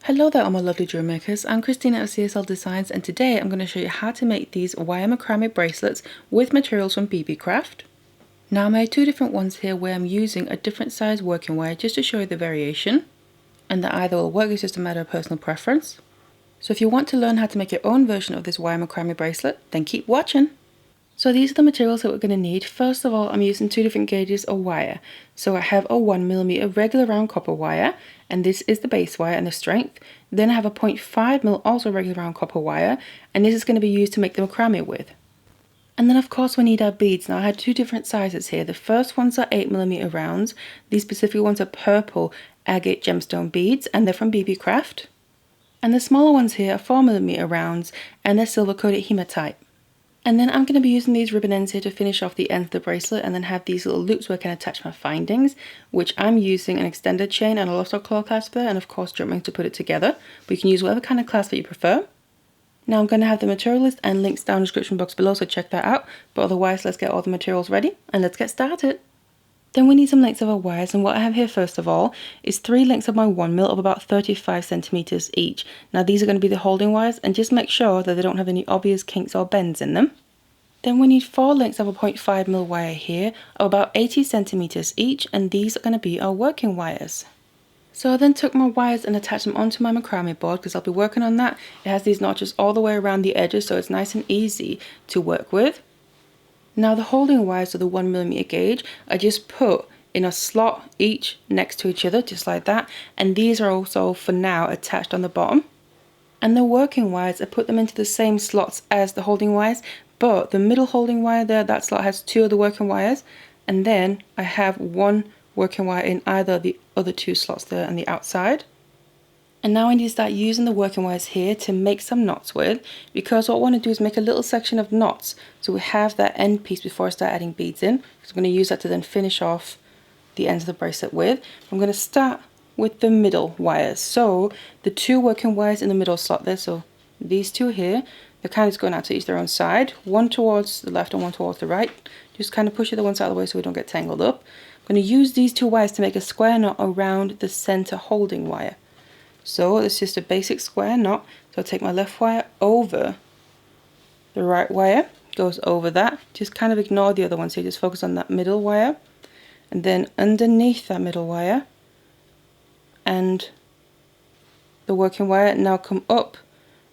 Hello there all my lovely jewelry makers, I'm Christina of CSLdesigns and today I'm going to show you how to make these wire macrame bracelets with materials from BeeBee Craft. Now I made two different ones here where I'm using a different size working wire just to show you the variation, and that either will work, is just a matter of personal preference. So if you want to learn how to make your own version of this wire macrame bracelet, then keep watching! So these are the materials that we're going to need. First of all, I'm using two different gauges of wire. So I have a 1mm regular round copper wire, and this is the base wire and the strength. Then I have a 0.5mm also regular round copper wire, and this is going to be used to make the macrame with. And then of course we need our beads. Now I had two different sizes here. The first ones are 8mm rounds. These specific ones are purple agate gemstone beads, and they're from BeeBee Craft. And the smaller ones here are 4mm rounds, and they're silver coated hematite. And then I'm going to be using these ribbon ends here to finish off the ends of the bracelet, and then have these little loops where I can attach my findings, which I'm using an extended chain and a lost claw clasp there, and of course jump rings to put it together. But you can use whatever kind of clasp that you prefer. Now I'm going to have the material list and links down in the description box below, so check that out. But otherwise, let's get all the materials ready and let's get started. Then we need some lengths of our wires, and what I have here first of all is 3 lengths of my 1mm of about 35cm each. Now these are going to be the holding wires, and just make sure that they don't have any obvious kinks or bends in them. Then we need 4 lengths of a 0.5mm wire here of about 80cm each, and these are going to be our working wires. So I then took my wires and attached them onto my macrame board because I'll be working on that. It has these notches all the way around the edges, so it's nice and easy to work with. Now the holding wires of the 1mm gauge I just put in a slot each next to each other, just like that, and these are also for now attached on the bottom. And the working wires, I put them into the same slots as the holding wires, but the middle holding wire there, that slot has 2 of the working wires, and then I have 1 working wire in either the other 2 slots there on the outside. And now I need to start using the working wires here to make some knots with, because what I want to do is make a little section of knots so we have that end piece before I start adding beads in, because I'm going to use that to then finish off the ends of the bracelet with. I'm going to start with the middle wires. So the 2 working wires in the middle slot there, so these 2 here, they're kind of just going out to each their own side, one towards the left and one towards the right. Just kind of push it the one side of the way so we don't get tangled up. I'm going to use these 2 wires to make a square knot around the center holding wire. So it's just a basic square knot. So I'll take my left wire over the right wire, goes over that. Just kind of ignore the other one, so you just focus on that middle wire. And then underneath that middle wire and the working wire, now come up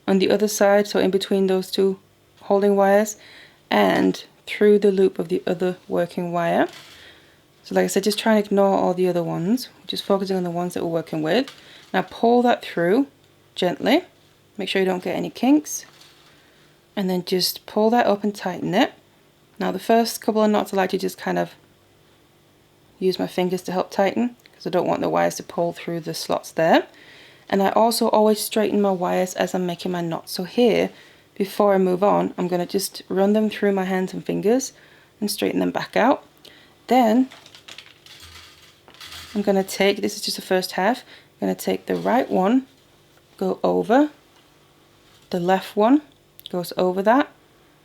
on the other side, so in between those 2 holding wires and through the loop of the other working wire. So like I said, just try and ignore all the other ones, just focusing on the ones that we're working with. Now pull that through gently, make sure you don't get any kinks, and then just pull that up and tighten it. Now the first couple of knots I like to just kind of use my fingers to help tighten, because I don't want the wires to pull through the slots there. And I also always straighten my wires as I'm making my knots. So here, before I move on, I'm going to just run them through my hands and fingers and straighten them back out. Then I'm going to take, this is just the first half, I'm going to take the right one, go over, the left one goes over that,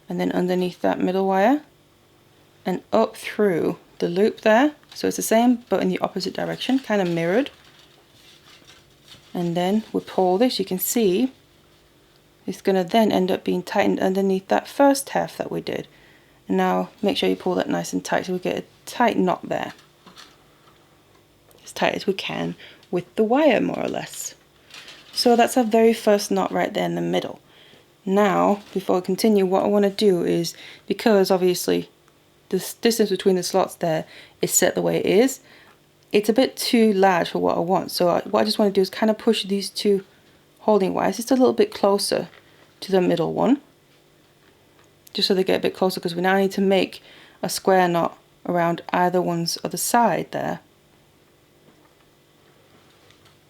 and then underneath that middle wire, and up through the loop there. So it's the same but in the opposite direction, kind of mirrored. And then we pull this, you can see it's going to then end up being tightened underneath that first half that we did. And now make sure you pull that nice and tight so we get a tight knot there. As tight as we can with the wire, more or less. So that's our very first knot right there in the middle. Now, before we continue, what I want to do is, because obviously this distance between the slots there is set the way it is, it's a bit too large for what I want. So what I just want to do is kind of push these 2 holding wires just a little bit closer to the middle one, just so they get a bit closer, because we now need to make a square knot around either one's other side there.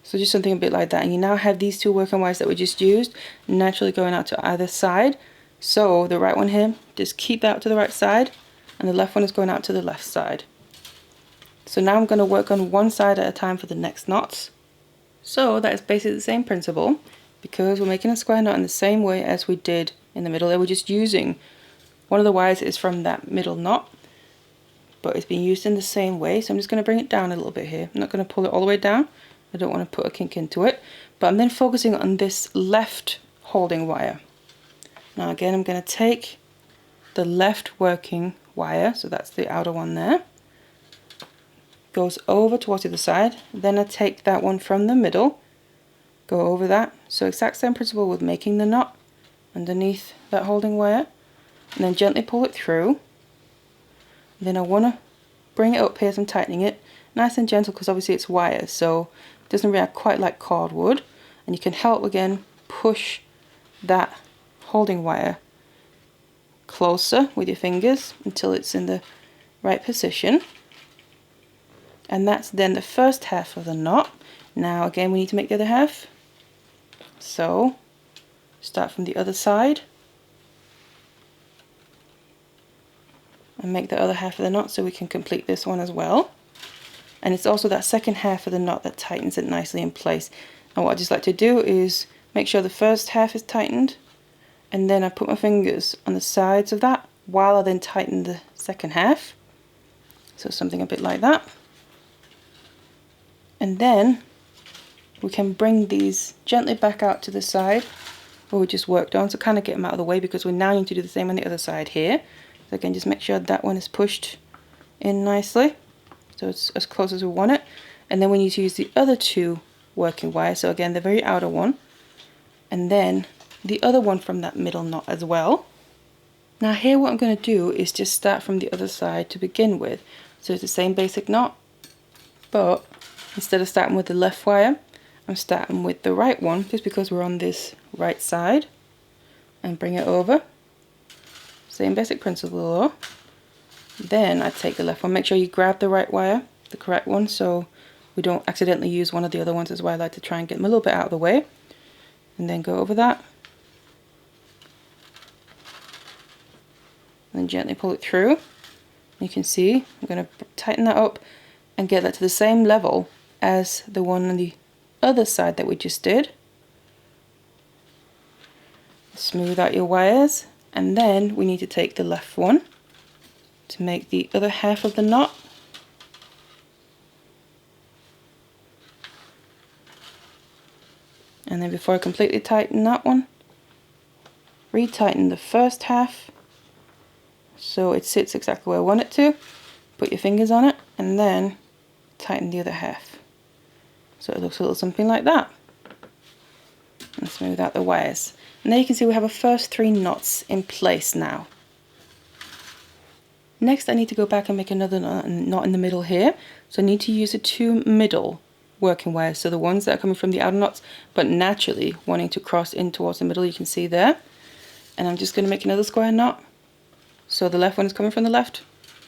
So just something a bit like that, and you now have these 2 working wires that we just used naturally going out to either side. So the right one here, just keep that to the right side, and the left one is going out to the left side. So now I'm going to work on one side at a time for the next knots. So that is basically the same principle, because we're making a square knot in the same way as we did in the middle there. We're just using, one of the wires is from that middle knot, but it's being used in the same way. So I'm just going to bring it down a little bit here. I'm not going to pull it all the way down. I don't want to put a kink into it. But I'm then focusing on this left holding wire. Now again, I'm going to take the left working wire, so that's the outer one there, goes over towards the other side. Then I take that one from the middle, go over that. So exact same principle with making the knot underneath that holding wire, and then gently pull it through. Then I want to bring it up here, so I'm tightening it nice and gentle because obviously it's wire, so it doesn't react quite like cord would. And you can help again push that holding wire closer with your fingers until it's in the right position. And that's then the first half of the knot. Now again, we need to make the other half. So start from the other side and make the other half of the knot so we can complete this one as well. And it's also that second half of the knot that tightens it nicely in place. And what I just like to do is make sure the first half is tightened, and then I put my fingers on the sides of that while I then tighten the second half. So something a bit like that. And then we can bring these gently back out to the side where we just worked on, so kind of get them out of the way because we now need to do the same on the other side here. So again, just make sure that one is pushed in nicely so it's as close as we want it. And then we need to use the other two working wires, so again the very outer one, and then the other one from that middle knot as well. Now here what I'm going to do is just start from the other side to begin with. So it's the same basic knot, but instead of starting with the left wire, I'm starting with the right one just because we're on this right side, and bring it over. Same basic principle. Then I take the left one. Make sure you grab the right wire, the correct one, so we don't accidentally use one of the other ones as well. I like to try and get them a little bit out of the way. And then go over that. And then gently pull it through. You can see I'm going to tighten that up and get that to the same level as the one on the other side that we just did. Smooth out your wires, and then we need to take the left one to make the other half of the knot. And then before I completely tighten that one, retighten the first half so it sits exactly where I want it to. Put your fingers on it and then tighten the other half so it looks a little something like that. And smooth out the wires. And there you can see we have our first 3 knots in place now. Next I need to go back and make another knot in the middle here. So I need to use the 2 middle working wires, so the ones that are coming from the outer knots but naturally wanting to cross in towards the middle, you can see there. And I'm just going to make another square knot. So the left one is coming from the left,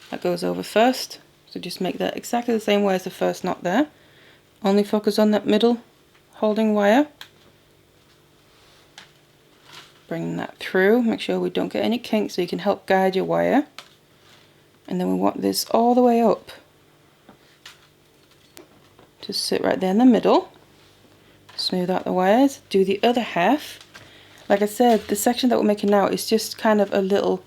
that goes over first, so just make that exactly the same way as the first knot there. Only focus on that middle holding wire. Bring that through, make sure we don't get any kinks so you can help guide your wire. And then we want this all the way up to sit right there in the middle. Smooth out the wires, do the other half. Like I said, the section that we're making now is just kind of a little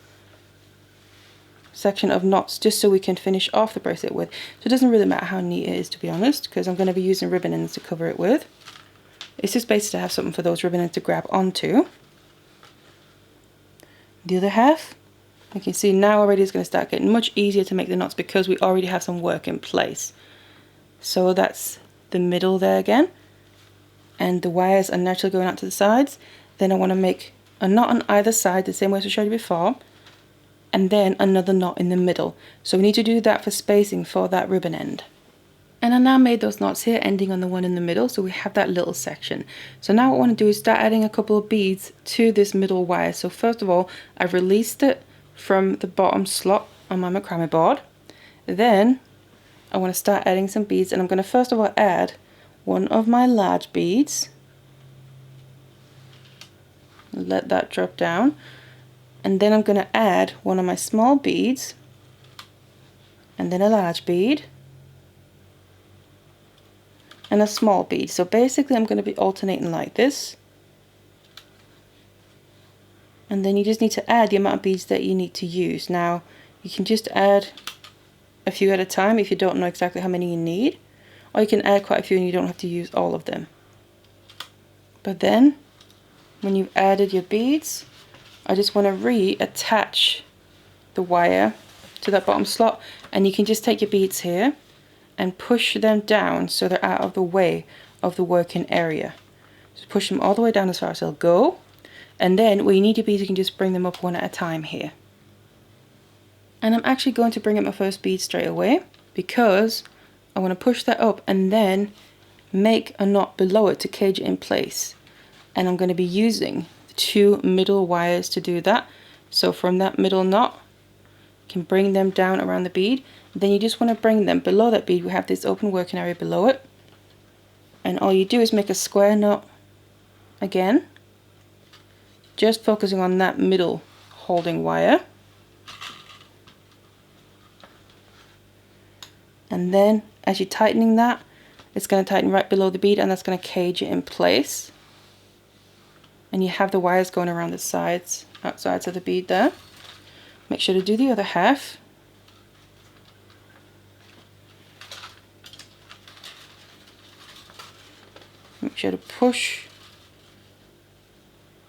section of knots just so we can finish off the bracelet with. So it doesn't really matter how neat it is, to be honest, because I'm going to be using ribbon ends to cover it with. It's just basically to have something for those ribbon ends to grab onto. The other half, you can see now already it's going to start getting much easier to make the knots because we already have some work in place. So that's the middle there again, and the wires are naturally going out to the sides. Then I want to make a knot on either side the same way as I showed you before, and then another knot in the middle. So we need to do that for spacing for that ribbon end. And I now made those knots here ending on the one in the middle, so we have that little section. So now what I want to do is start adding a couple of beads to this middle wire. So first of all, I've released it from the bottom slot on my macrame board. Then I want to start adding some beads, and I'm going to first of all add one of my large beads. Let that drop down. And then I'm going to add one of my small beads, and then a large bead, and a small bead. So basically I'm going to be alternating like this. And then you just need to add the amount of beads that you need to use. Now you can just add a few at a time if you don't know exactly how many you need, or you can add quite a few and you don't have to use all of them. But then when you've added your beads, I just want to reattach the wire to that bottom slot, and you can just take your beads here and push them down so they're out of the way of the working area. Just push them all the way down as far as they'll go, and then when you need your beads you can just bring them up one at a time here. And I'm actually going to bring up my first bead straight away because I want to push that up and then make a knot below it to cage it in place. And I'm going to be using the 2 middle wires to do that. So from that middle knot, you can bring them down around the bead. Then you just want to bring them below that bead. We have this open working area below it. And all you do is make a square knot again, just focusing on that middle holding wire. And then as you're tightening that, it's going to tighten right below the bead, and that's going to cage it in place. And you have the wires going around the sides, outsides of the bead there. Make sure to do the other half. Make sure to push.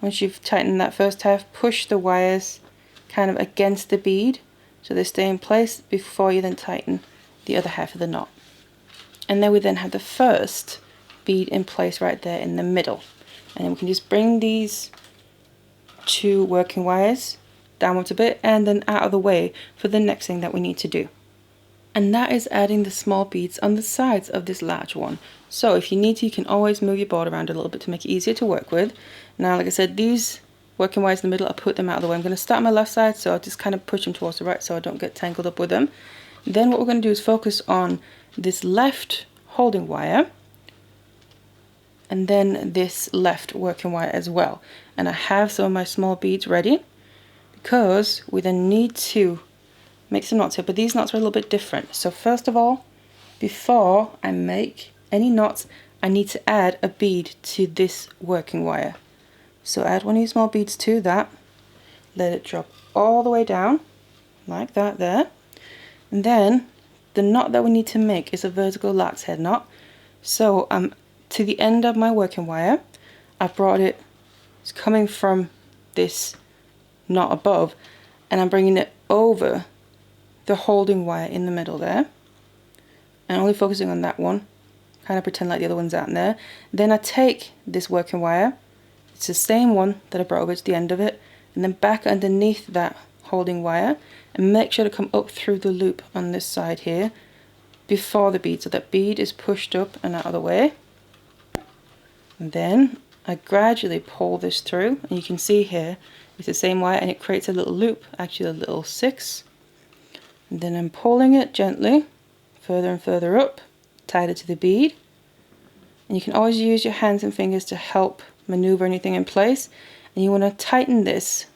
Once you've tightened that first half, push the wires kind of against the bead so they stay in place before you then tighten the other half of the knot. And then we then have the first bead in place right there in the middle. And then we can just bring these 2 working wires downwards a bit and then out of the way for the next thing that we need to do. And that is adding the small beads on the sides of this large one. So if you need to, you can always move your board around a little bit to make it easier to work with. Now, like I said, these working wires in the middle, I'll put them out of the way. I'm going to start on my left side, so I'll just kind of push them towards the right so I don't get tangled up with them. Then what we're going to do is focus on this left holding wire and then this left working wire as well. And I have some of my small beads ready because we then need to make some knots here, but these knots are a little bit different. So first of all, before I make any knots, I need to add a bead to this working wire. So add one of your small beads to that, let it drop all the way down like that there, and then the knot that we need to make is a vertical lark's head knot. So to the end of my working wire, I've brought it, it's coming from this knot above, and I'm bringing it over the holding wire in the middle there, and only focusing on that one, kind of pretend like the other one's out in there. Then I take this working wire, it's the same one that I brought over to the end of it, and then back underneath that holding wire, and make sure to come up through the loop on this side here before the bead, so that bead is pushed up and out of the way. And then I gradually pull this through, and you can see here it's the same wire, and it creates a little loop, actually a little 6. And then I'm pulling it gently further and further up, tied it to the bead. And you can always use your hands and fingers to help maneuver anything in place. And you want to tighten this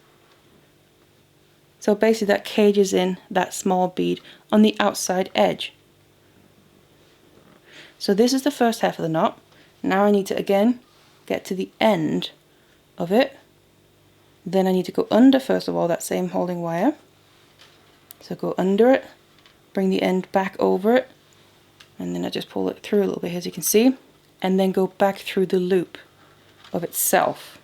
so basically that cages in that small bead on the outside edge. So this is the first half of the knot. Now I need to again get to the end of it. Then I need to go under first of all that same holding wire. So go under it, bring the end back over it, and then I just pull it through a little bit as you can see, and then go back through the loop of itself.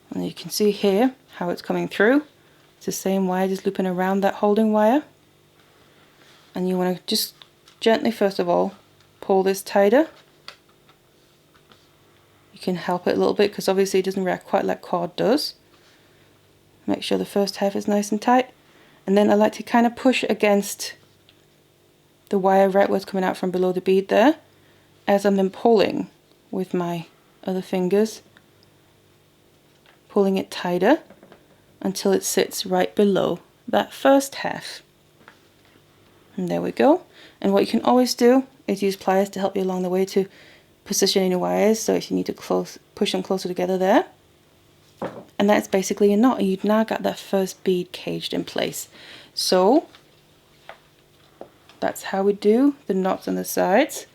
And you can see here how it's coming through. It's the same wire just looping around that holding wire. And you want to just gently first of all pull this tighter. You can help it a little bit because obviously it doesn't react quite like cord does. Make sure the first half is nice and tight. And then I like to kind of push against the wire right where it's coming out from below the bead there, as I'm then pulling with my other fingers, pulling it tighter until it sits right below that first half. And there we go. And what you can always do is use pliers to help you along the way to position your wires, so if you need to push them closer together there. And that's basically a knot. You've now got that first bead caged in place. So that's how we do the knots on the sides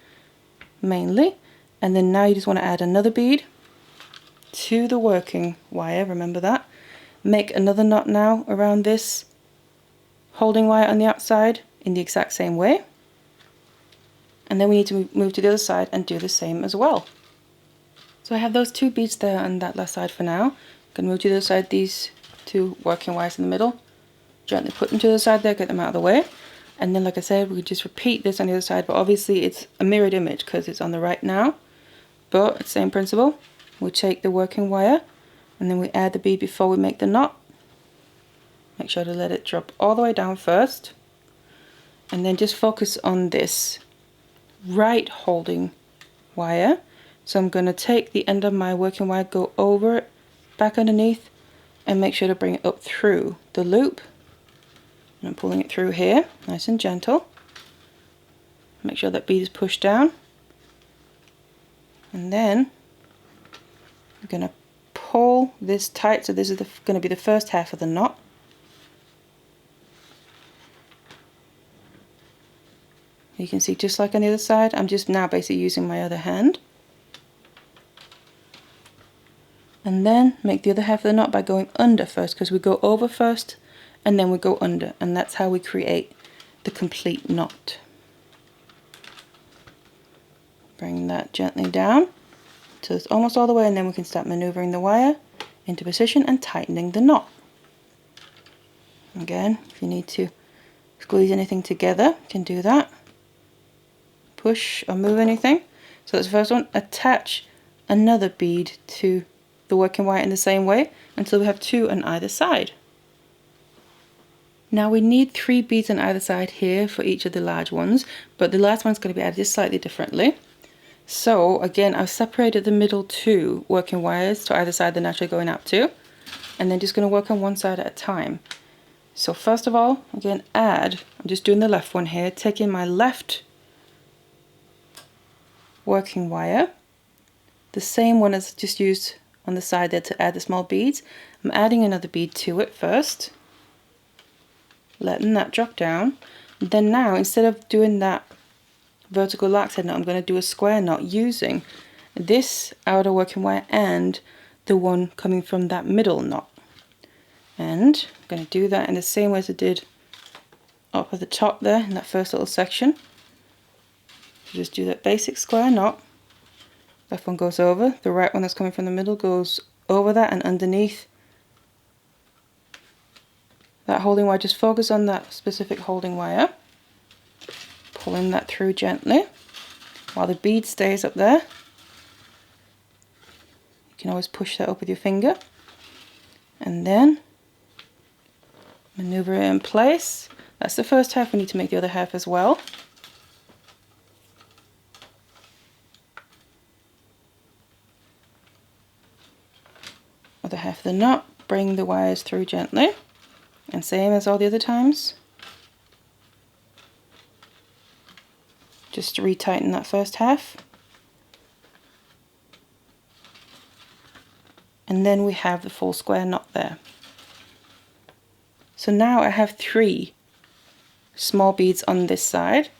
mainly. And then now you just want to add another bead to the working wire, remember that. Make another knot now around this holding wire on the outside in the exact same way. And then we need to move to the other side and do the same as well. So I have those 2 beads there on that last side for now. I'm going to move to the other side, these 2 working wires in the middle. Gently put them to the side there, get them out of the way. And then, like I said, we just repeat this on the other side, but obviously it's a mirrored image because it's on the right now. But it's the same principle. We take the working wire and then we add the bead before we make the knot. Make sure to let it drop all the way down first. And then just focus on this right holding wire. So I'm going to take the end of my working wire, go over it, back underneath, and make sure to bring it up through the loop. And I'm pulling it through here, nice and gentle. Make sure that bead is pushed down. And then I'm going to pull this tight, so this is going to be the first half of the knot. You can see just like on the other side, I'm just now basically using my other hand. And then make the other half of the knot by going under first, because we go over first and then we go under, and that's how we create the complete knot. Bring that gently down till it's almost all the way, and then we can start maneuvering the wire into position and tightening the knot. Again, if you need to squeeze anything together, you can do that. Push or move anything. So that's the first one. Attach another bead to the working wire in the same way until we have 2 on either side. Now we need 3 beads on either side here for each of the large ones, but the last one's going to be added just slightly differently. So again, I've separated the middle 2 working wires to either side they're naturally going up to, and then just going to work on one side at a time. So first of all, again, I'm just doing the left one here, taking my left working wire, the same one as just used on the side there to add the small beads. I'm adding another bead to it first, letting that drop down. Then now, instead of doing that vertical lark's head knot, I'm going to do a square knot using this outer working wire and the one coming from that middle knot. And I'm going to do that in the same way as I did up at the top there in that first little section. Just do that basic square knot. Left one goes over, the right one that's coming from the middle goes over that and underneath that holding wire. Just focus on that specific holding wire, pulling that through gently while the bead stays up there. You can always push that up with your finger and then maneuver it in place. That's the first half. We need to make the other half as well. Other half of the knot, bring the wires through gently, and same as all the other times. Just to retighten that first half. And then we have the full square knot there. So now I have 3 small beads on this side.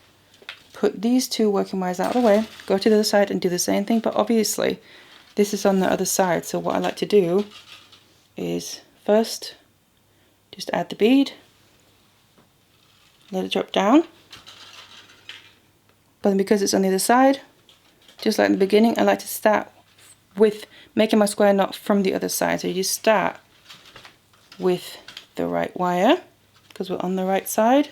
Put these 2 working wires out of the way, go to the other side and do the same thing, but obviously this is on the other side, so what I like to do is first just add the bead, let it drop down, but then because it's on the other side, just like in the beginning, I like to start with making my square knot from the other side. So you just start with the right wire because we're on the right side.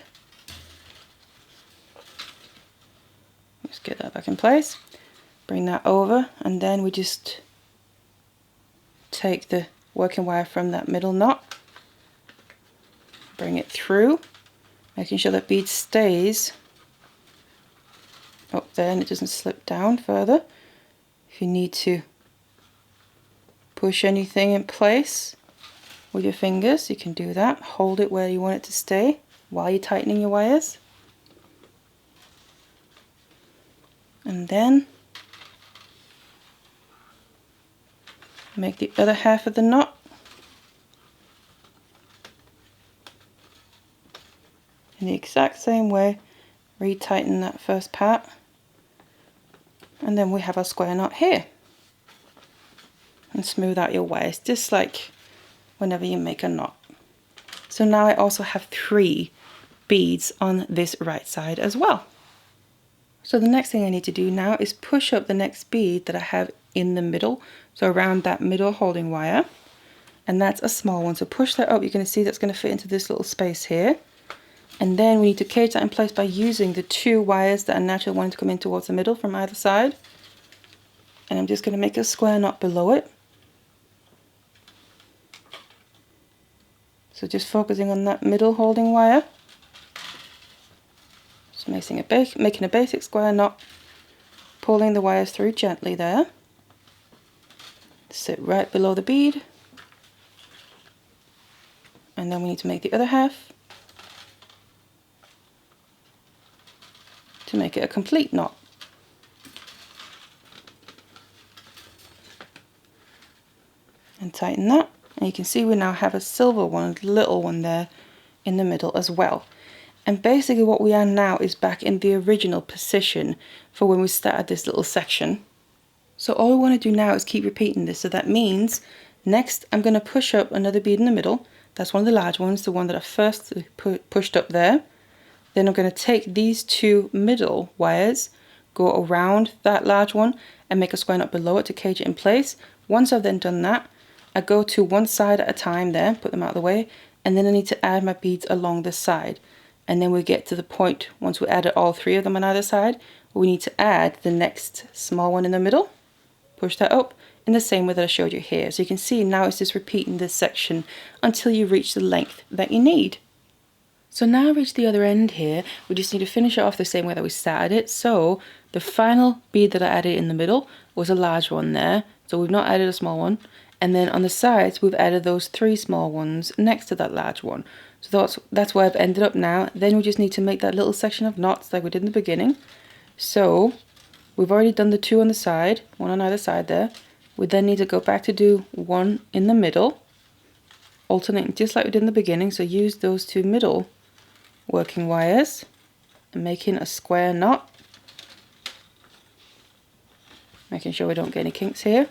Just get that back in place, bring that over, and then we just take the working wire from that middle knot, bring it through, making sure that bead stays up there and it doesn't slip down further. If you need to push anything in place with your fingers, you can do that. Hold it where you want it to stay while you're tightening your wires. And then make the other half of the knot. In the exact same way, retighten that first part. And then we have our square knot here. And smooth out your wires, just like whenever you make a knot. So now I also have 3 beads on this right side as well. So the next thing I need to do now is push up the next bead that I have in the middle, so around that middle holding wire, and that's a small one. So push that up, you're going to see that's going to fit into this little space here. And then we need to cage that in place by using the two wires that are naturally wanting to come in towards the middle from either side. And I'm just going to make a square knot below it. So just focusing on that middle holding wire. Just making a basic square knot, pulling the wires through gently there. Sit right below the bead. And then we need to make the other half to make it a complete knot. And tighten that. And you can see we now have a silver one, a little one there in the middle as well. And basically what we are now is back in the original position for when we started this little section. So all we want to do now is keep repeating this. So that means next I'm going to push up another bead in the middle. That's one of the large ones, the one that I first pushed up there. Then I'm going to take these two middle wires, go around that large one and make a square knot below it to cage it in place. Once I've then done that, I go to one side at a time there, put them out of the way, and then I need to add my beads along this side. And then we get to the point, once we added all three of them on either side, we need to add the next small one in the middle, push that up in the same way that I showed you here. So you can see now it's just repeating this section until you reach the length that you need. So now I've reached the other end here, we just need to finish it off the same way that we started it. So the final bead that I added in the middle was a large one there, so we've not added a small one. And then on the sides we've added those three small ones next to that large one. So that's where I've ended up now. Then we just need to make that little section of knots like we did in the beginning. So we've already done the two on the side, one on either side there. We then need to go back to do one in the middle, alternating just like we did in the beginning. So use those two middle working wires and making a square knot, making sure we don't get any kinks here.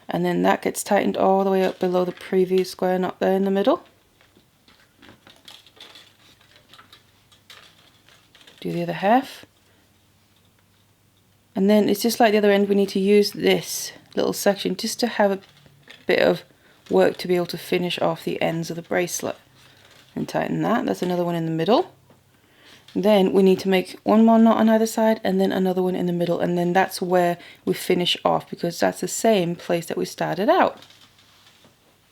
And then that gets tightened all the way up below the previous square knot there in the middle. Do the other half. And then it's just like the other end, we need to use this little section just to have a bit of work to be able to finish off the ends of the bracelet. And tighten that. That's another one in the middle. Then we need to make one more knot on either side and then another one in the middle, and then that's where we finish off because that's the same place that we started out.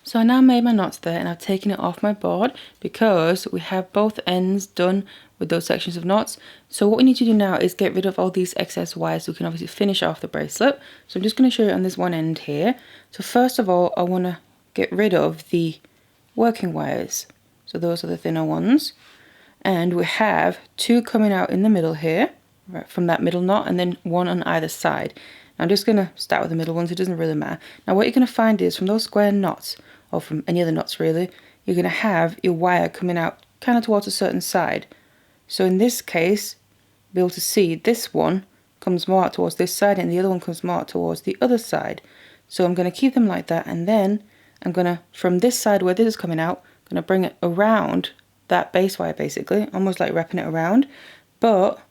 So I now made my knots there and I've taken it off my board because we have both ends done with those sections of knots. So what we need to do now is get rid of all these excess wires so we can obviously finish off the bracelet. So I'm just going to show you on this one end here. So first of all I want to get rid of the working wires. So those are the thinner ones. And we have two coming out in the middle here, right from that middle knot, and then one on either side. Now I'm just going to start with the middle ones, it doesn't really matter. Now what you're going to find is from those square knots, or from any other knots really, you're going to have your wire coming out kind of towards a certain side. So in this case, you'll be able to see this one comes more out towards this side and the other one comes more out towards the other side. So I'm going to keep them like that, and then I'm going to, from this side where this is coming out, I'm going to bring it around that base wire basically, almost like wrapping it around, but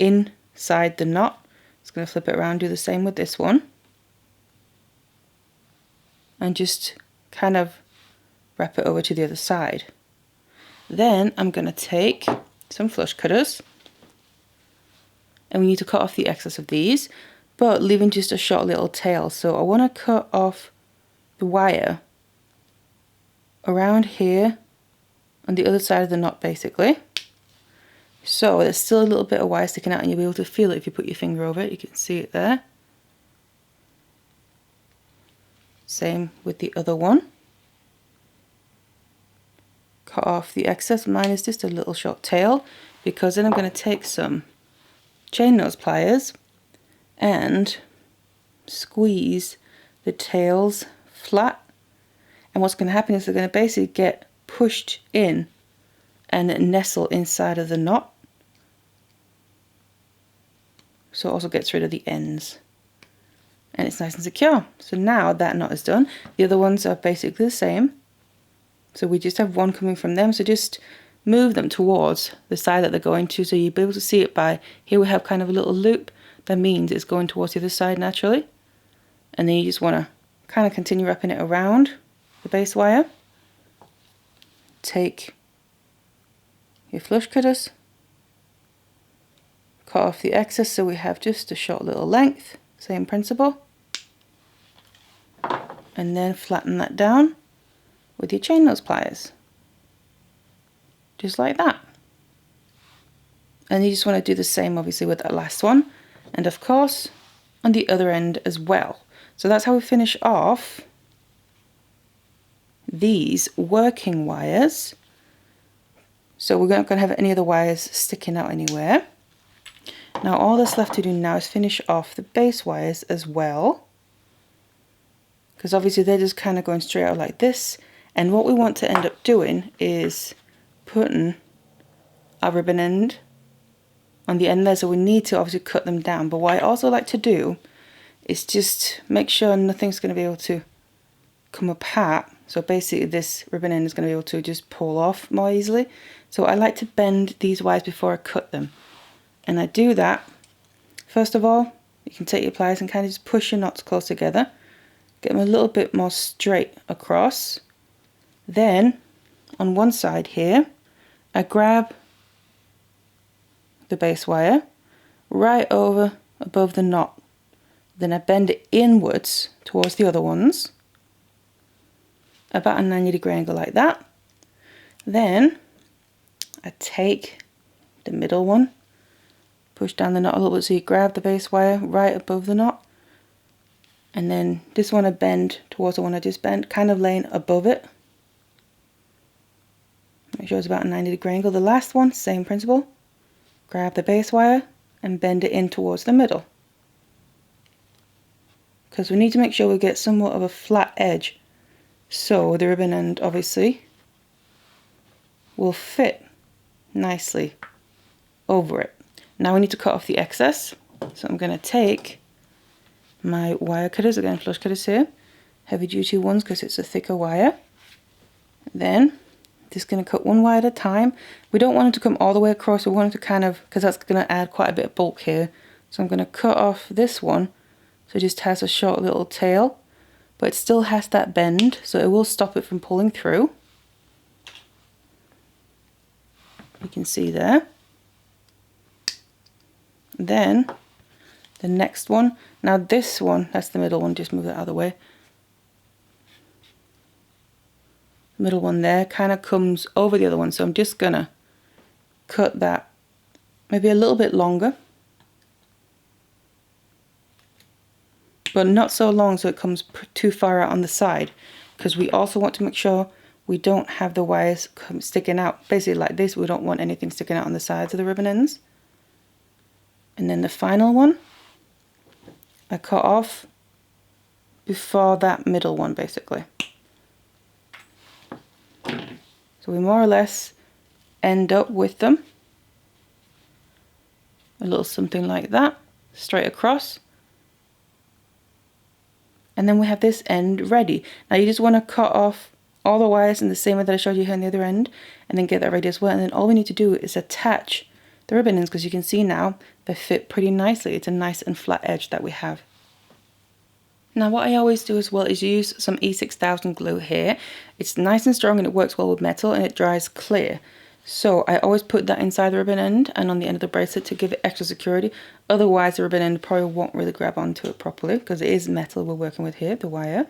inside the knot. It's going to flip it around, do the same with this one, and just kind of wrap it over to the other side. Then I'm going to take some flush cutters, and we need to cut off the excess of these, but leaving just a short little tail. So I want to cut off the wire around here on the other side of the knot basically. So there's still a little bit of wire sticking out and you'll be able to feel it if you put your finger over it. You can see it there. Same with the other one. Cut off the excess. Mine is just a little short tail because then I'm going to take some chain nose pliers and squeeze the tails flat. And what's going to happen is they're going to basically get pushed in and nestle inside of the knot, so it also gets rid of the ends and it's nice and secure. So now that knot is done, the other ones are basically the same, so we just have one coming from them. So just move them towards the side that they're going to, so you'll be able to see it by, here we have kind of a little loop, that means it's going towards the other side naturally. And then you just want to kind of continue wrapping it around the base wire. Take your flush cutters, cut off the excess so we have just a short little length, same principle. And then flatten that down with your chain nose pliers. Just like that. And you just want to do the same obviously with that last one. And of course on the other end as well. So that's how we finish off these working wires. So we're not going to have any other wires sticking out anywhere. Now all that's left to do now is finish off the base wires as well. Because obviously they're just kind of going straight out like this. And what we want to end up doing is putting our ribbon end on the end there, so we need to obviously cut them down. But what I also like to do is just make sure nothing's going to be able to come apart. So basically this ribbon end is going to be able to just pull off more easily. So I like to bend these wires before I cut them. And I do that, first of all, you can take your pliers and kind of just push your knots close together. Get them a little bit more straight across. Then on one side here, I grab the base wire right over above the knot. Then I bend it inwards towards the other ones, about a 90-degree angle like that. Then I take the middle one, push down the knot a little bit so you grab the base wire right above the knot. And then this one I bend towards the one I just bent, kind of laying above it. Make sure it's about a 90-degree angle. The last one, same principle. Grab the base wire and bend it in towards the middle. Because we need to make sure we get somewhat of a flat edge. So the ribbon end obviously will fit nicely over it. Now we need to cut off the excess. So I'm going to take my wire cutters, again flush cutters here, heavy duty ones because it's a thicker wire. Then just going to cut one wire at a time. We don't want it to come all the way across, we want it to kind of, because that's going to add quite a bit of bulk here. So I'm going to cut off this one, so it just has a short little tail, but it still has that bend, so it will stop it from pulling through. You can see there. Then the next one, now this one, that's the middle one, just move that out of the way. The middle one there kind of comes over the other one, so I'm just gonna cut that maybe a little bit longer, but not so long so it comes too far out on the side, because we also want to make sure we don't have the wires sticking out basically like this. We don't want anything sticking out on the sides of the ribbon ends. And then the final one I cut off before that middle one basically. So we more or less end up with them a little something like that, straight across. And then we have this end ready. Now you just want to cut off all the wires in the same way that I showed you here on the other end, and then get that ready as well. And then all we need to do is attach the ribbon ends, because you can see now they fit pretty nicely. It's a nice and flat edge that we have. Now what I always do as well is use some E6000 glue here. It's nice and strong and it works well with metal and it dries clear. So I always put that inside the ribbon end and on the end of the bracelet to give it extra security. Otherwise the ribbon end probably won't really grab onto it properly, because it is metal we're working with here, the wire.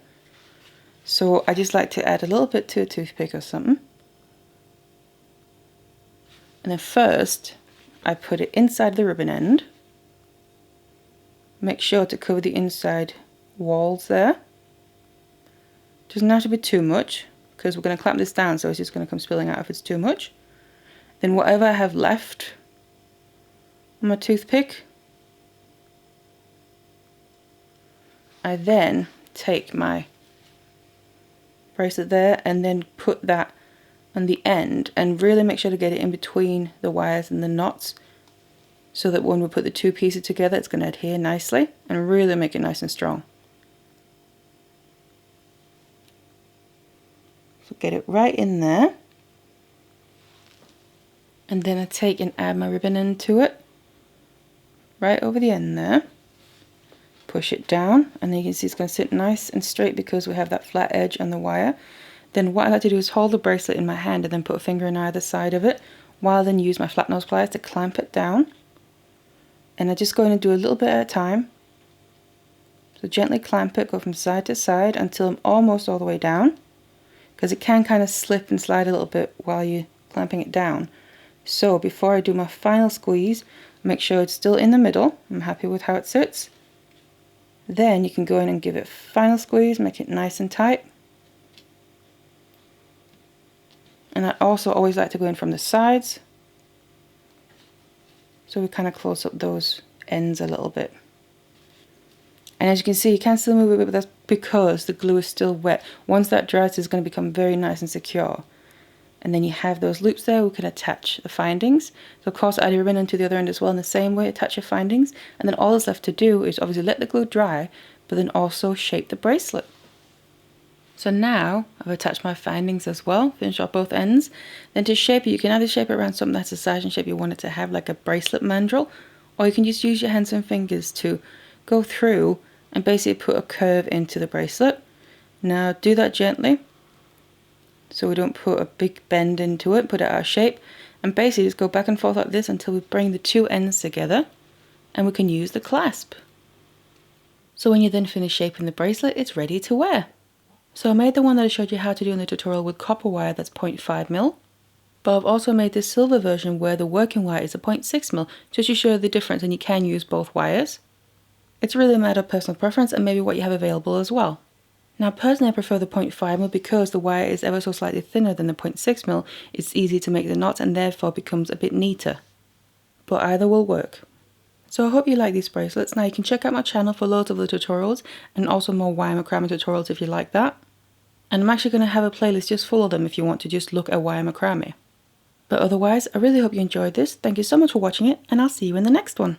So I just like to add a little bit to a toothpick or something. And then first I put it inside the ribbon end. Make sure to cover the inside walls there. Doesn't have to be too much, because we're going to clamp this down, so it's just going to come spilling out if it's too much. Then whatever I have left on my toothpick, I then take my bracelet there and then put that on the end, and really make sure to get it in between the wires and the knots, so that when we put the two pieces together it's going to adhere nicely and really make it nice and strong. So get it right in there. And then I take and add my ribbon into it, right over the end there. Push it down, and then you can see it's going to sit nice and straight because we have that flat edge on the wire. Then what I like to do is hold the bracelet in my hand and then put a finger on either side of it, while then use my flat nose pliers to clamp it down. And I just go in and do a little bit at a time. So gently clamp it, go from side to side until I'm almost all the way down, because it can kind of slip and slide a little bit while you're clamping it down. So before I do my final squeeze, make sure it's still in the middle. I'm happy with how it sits. Then you can go in and give it a final squeeze, make it nice and tight. And I also always like to go in from the sides, so we kind of close up those ends a little bit. And as you can see, you can still move it, but that's because the glue is still wet. Once that dries, it's going to become very nice and secure. And then you have those loops there, we can attach the findings. So of course add your ribbon into the other end as well in the same way, attach your findings. And then all that's left to do is obviously let the glue dry, but then also shape the bracelet. So now I've attached my findings as well, finish off both ends. Then to shape it, you can either shape it around something that's the size and shape you want it to have, like a bracelet mandrel, or you can just use your hands and fingers to go through and basically put a curve into the bracelet. Now do that gently, so we don't put a big bend into it, put it out of shape, and basically just go back and forth like this until we bring the two ends together and we can use the clasp. So when you then finish shaping the bracelet, it's ready to wear. So I made the one that I showed you how to do in the tutorial with copper wire that's 0.5mm, but I've also made this silver version where the working wire is a 0.6mm, just to show the difference, and you can use both wires. It's really a matter of personal preference and maybe what you have available as well. Now personally I prefer the 0.5mm because the wire is ever so slightly thinner than the 0.6mm, it's easy to make the knots and therefore becomes a bit neater. But either will work. So I hope you like these bracelets. Now you can check out my channel for loads of the tutorials and also more wire macrame tutorials if you like that. And I'm actually going to have a playlist just full of them if you want to just look at wire macrame. But otherwise, I really hope you enjoyed this. Thank you so much for watching it, and I'll see you in the next one.